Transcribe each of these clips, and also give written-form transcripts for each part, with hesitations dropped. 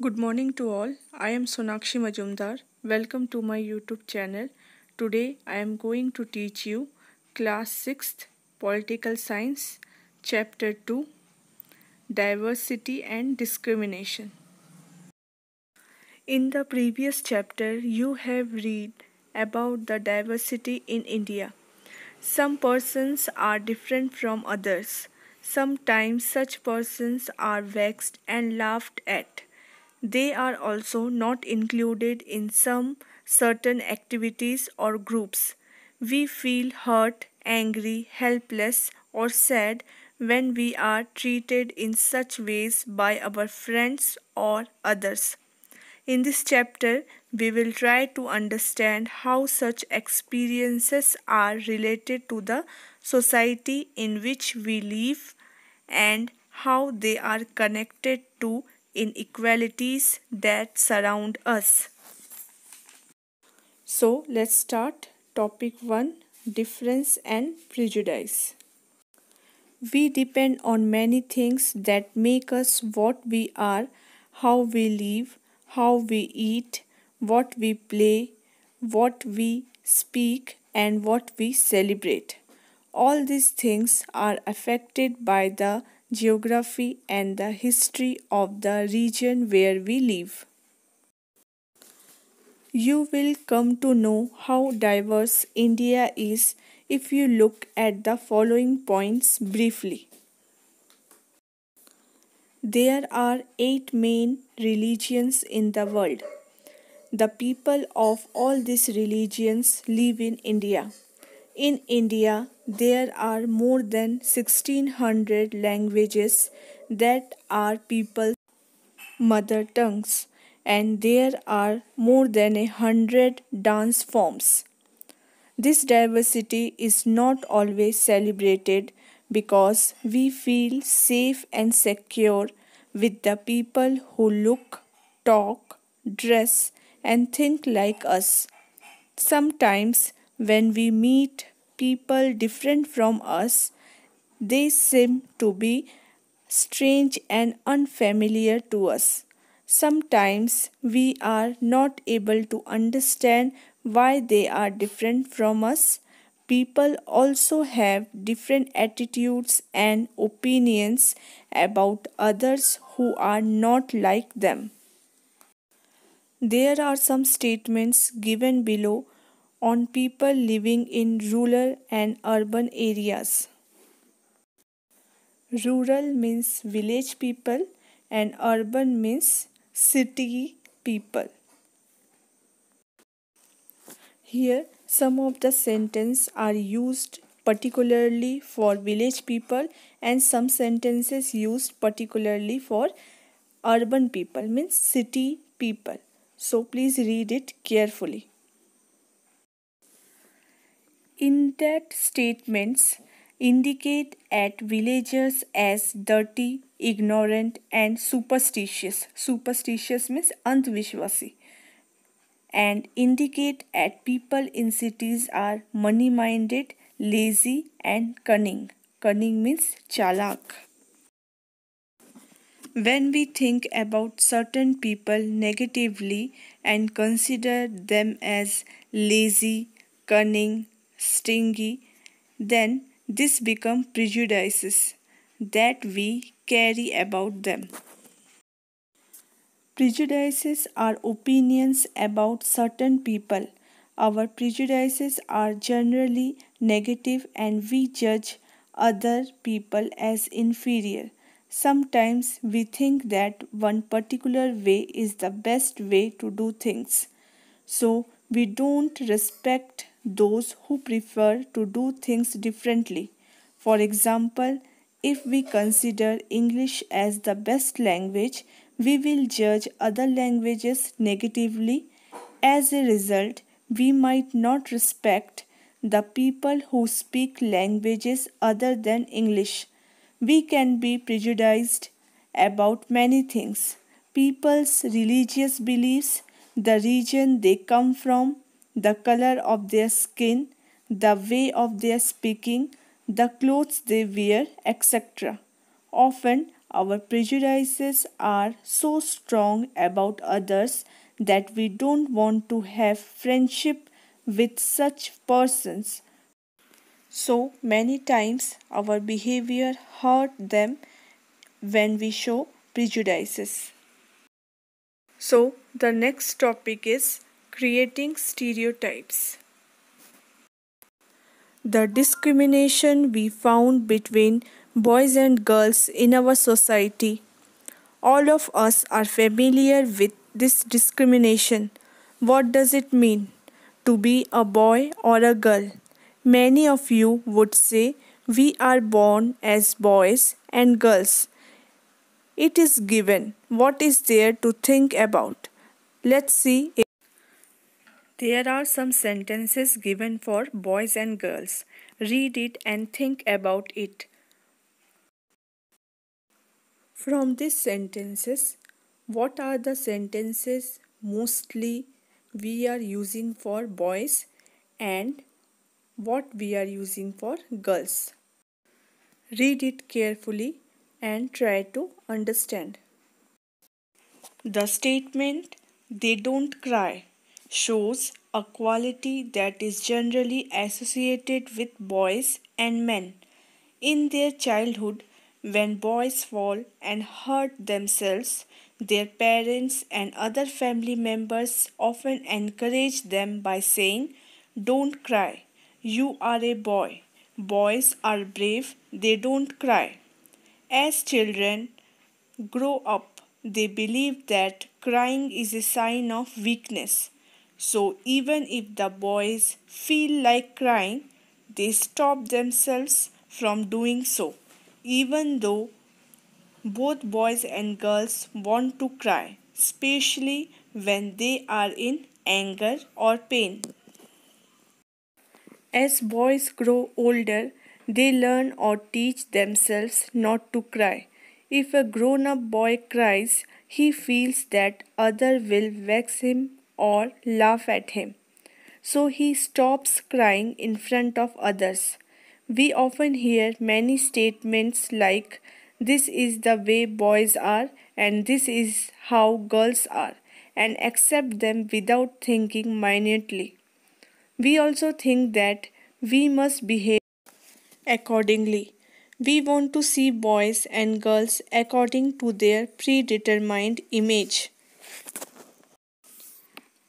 Good morning to all. I am Sonakshi Majumdar. Welcome to my YouTube channel. Today I am going to teach you Class 6th Political Science Chapter 2 Diversity and Discrimination. In the previous chapter you have read about the diversity in India. Some persons are different from others. Sometimes such persons are vexed and laughed at. They are also not included in some certain activities or groups. We feel hurt, angry, helpless, or sad when we are treated in such ways by our friends or others. In this chapter, we will try to understand how such experiences are related to the society in which we live and how they are connected to inequalities that surround us. So, let's start. Topic 1: Difference and Prejudice. We depend on many things that make us what we are: how we live, how we eat, what we play, what we speak, and what we celebrate. All these things are affected by the geography and the history of the region where we live. You will come to know how diverse India is if you look at the following points briefly. There are 8 main religions in the world. The people of all these religions live in India. In India, there are more than 1600 languages that are people's mother tongues, and there are more than 100 dance forms. This diversity is not always celebrated because we feel safe and secure with the people who look, talk, dress, and think like us. Sometimes, when we meet people different from us, they seem to be strange and unfamiliar to us. Sometimes we are not able to understand why they are different from us. People also have different attitudes and opinions about others who are not like them. There are some statements given below on people living in rural and urban areas. Rural means village people and urban means city people. Here some of the sentences are used particularly for village people and some sentences used particularly for urban people means city people. So please read it carefully. In that statements indicate at villagers as dirty, ignorant and superstitious. Superstitious means andvishwasi. And indicate at people in cities are money minded, lazy and cunning. Cunning means chalak. When we think about certain people negatively and consider them as lazy, cunning, stingy, then this become prejudices that we carry about them. Prejudices are opinions about certain people. Our prejudices are generally negative and we judge other people as inferior. Sometimes we think that one particular way is the best way to do things. So we don't respect those who prefer to do things differently. For example, if we consider English as the best language, we will judge other languages negatively. As a result, we might not respect the people who speak languages other than English. We can be prejudiced about many things: people's religious beliefs, the region they come from, the color of their skin, the way of their speaking, the clothes they wear, etc. Often, our prejudices are so strong about others that we don't want to have friendship with such persons. So many times our behavior hurt them when we show prejudices. So the next topic is creating stereotypes. The discrimination we found between boys and girls in our society. All of us are familiar with this discrimination. What does it mean to be a boy or a girl? Many of you would say we are born as boys and girls. It is given. What is there to think about? Let's see. There are some sentences given for boys and girls. Read it and think about it. From these sentences, what are the sentences mostly we are using for boys and what we are using for girls? Read it carefully and try to understand. The statement, they don't cry, shows a quality that is generally associated with boys and men. In their childhood, when boys fall and hurt themselves, their parents and other family members often encourage them by saying, "Don't cry, you are a boy. Boys are brave, they don't cry." As children grow up, they believe that crying is a sign of weakness. So, even if the boys feel like crying, they stop themselves from doing so, even though both boys and girls want to cry, especially when they are in anger or pain. As boys grow older, they learn or teach themselves not to cry. If a grown up boy cries, he feels that other will vex him or laugh at him. So he stops crying in front of others. We often hear many statements like, "This is the way boys are," and "This is how girls are," and accept them without thinking minutely. We also think that we must behave accordingly. We want to see boys and girls according to their predetermined image.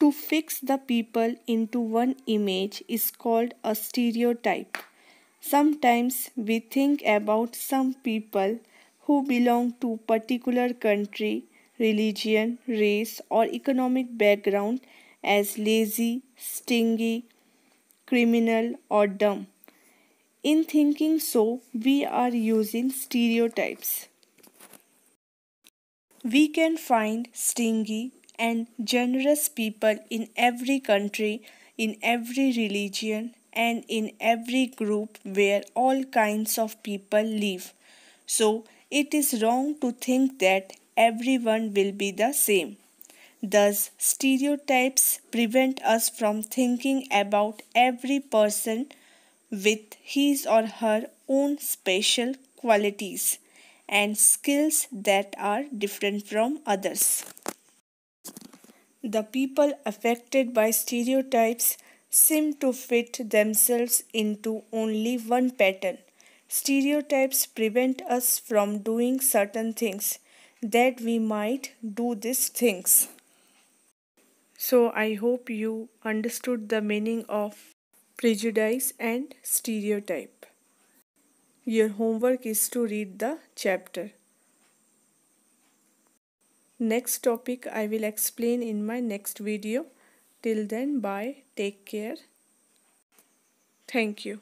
To fix the people into one image is called a stereotype. Sometimes we think about some people who belong to particular country, religion, race or economic background as lazy, stingy, criminal or dumb. In thinking so, we are using stereotypes. We can find stingy and generous people in every country, in every religion, and in every group where all kinds of people live. So, it is wrong to think that everyone will be the same. Thus, stereotypes prevent us from thinking about every person with his or her own special qualities and skills that are different from others. The people affected by stereotypes seem to fit themselves into only one pattern. Stereotypes prevent us from doing certain things that we might do these things. So, I hope you understood the meaning of prejudice and stereotype. Your homework is to read the chapter. Next topic I will explain in my next video. Till then, bye. Take care. Thank you.